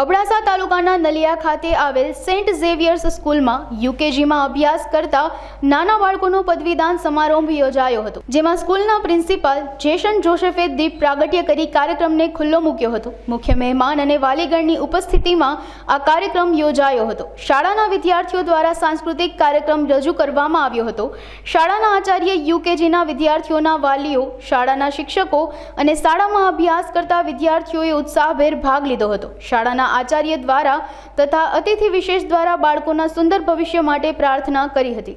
અબડાસા તાલુકાના નલિયા ખાતે આવેલ સેન્ટ ઝેવિયર્સ સ્કૂલમાં યુકેજીમાં અભ્યાસ કરતા નાના બાળકોનો પદવીદાન સમારંભ યોજાયો હતો, જેમાં સ્કૂલના પ્રિન્સિપાલ જેસન જોસેફે દીપ પ્રાગટ્ય કરી કાર્યક્રમને ખુલ્લો મૂક્યો હતો। મુખ્ય મહેમાન અને વાલીગણની ઉપસ્થિતિમાં આ કાર્યક્રમ યોજાયો હતો। શાળાના વિદ્યાર્થીઓ દ્વારા સાંસ્કૃતિક કાર્યક્રમ રજૂ કરવામાં આવ્યો હતો। શાળાના આચાર્ય, યુકેજીના વિદ્યાર્થીઓના વાલીઓ, શાળાના શિક્ષકો અને શાળામાં અભ્યાસ કરતા વિદ્યાર્થીઓએ ઉત્સાહભેર ભાગ લીધો હતો। શાળાના આચાર્ય દ્વારા તથા અતિથિ વિશેષ દ્વારા બાળકોના સુંદર ભવિષ્ય માટે પ્રાર્થના કરી હતી।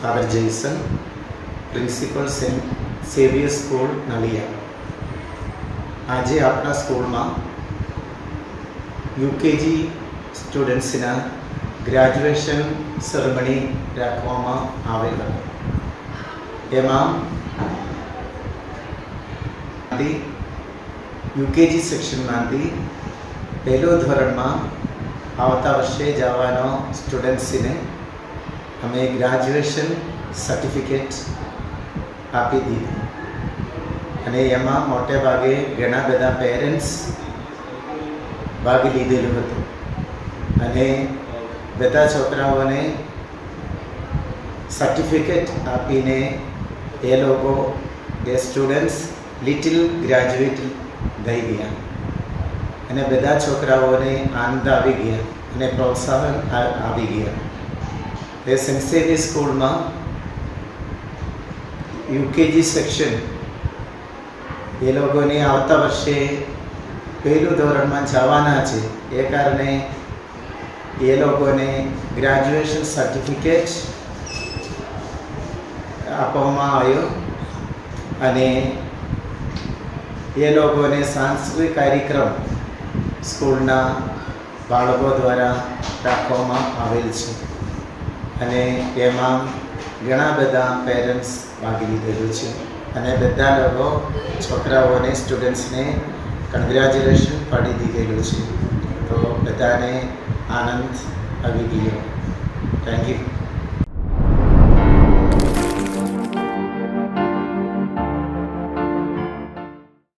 Father Jason, principal Saint Xavier school Naliya. આજે આપણા સ્કૂલમાં યુકેજી સ્ટુડન્ટ્સના ગ્રેજ્યુએશન સેરેમની રાખવામાં આવેલ હતી। એમાં યુકેજી સેક્શનમાંથી પહેલો ધોરણમાં આવતા વર્ષે જવાનો સ્ટુડન્ટ્સને અમે ગ્રેજ્યુએશન સર્ટિફિકેટ આપી દીધું અને એમાં મોટે ભાગે ઘણા બધા પેરેન્ટ્સ ભાગ લીધેલું હતું અને બધા છોકરાઓને સર્ટિફિકેટ આપીને એ લોકો એ સ્ટુડન્ટ્સ લિટિલ ગ્રેજ્યુએટ થઈ ગયા અને બધા છોકરાઓને આનંદ આવી ગયા અને પ્રોત્સાહન આવી ગયા। એ સેન્ટ ઝેવિયર સ્કૂલમાં યુકેજી સેક્શન એ લોકોને આવતા વર્ષે પહેલું ધોરણમાં જવાના છે, એ કારણે એ લોકોને ગ્રેજ્યુએશન સર્ટિફિકેટ આપવામાં આવ્યો અને એ લોકોને સાંસ્કૃતિક કાર્યક્રમ સ્કૂલના બાળકો દ્વારા રાખવામાં આવેલ છે અને એમાં ઘણા બધા પેરેન્ટ્સ ભાગ લીધેલું છે અને બધા લોકો છોકરાઓને, સ્ટુડન્ટ્સને કન્ગ્રેચ્યુલેશન પાડી દીધેલું છે, તો બધાને આનંદ આવી ગયો। Thank you.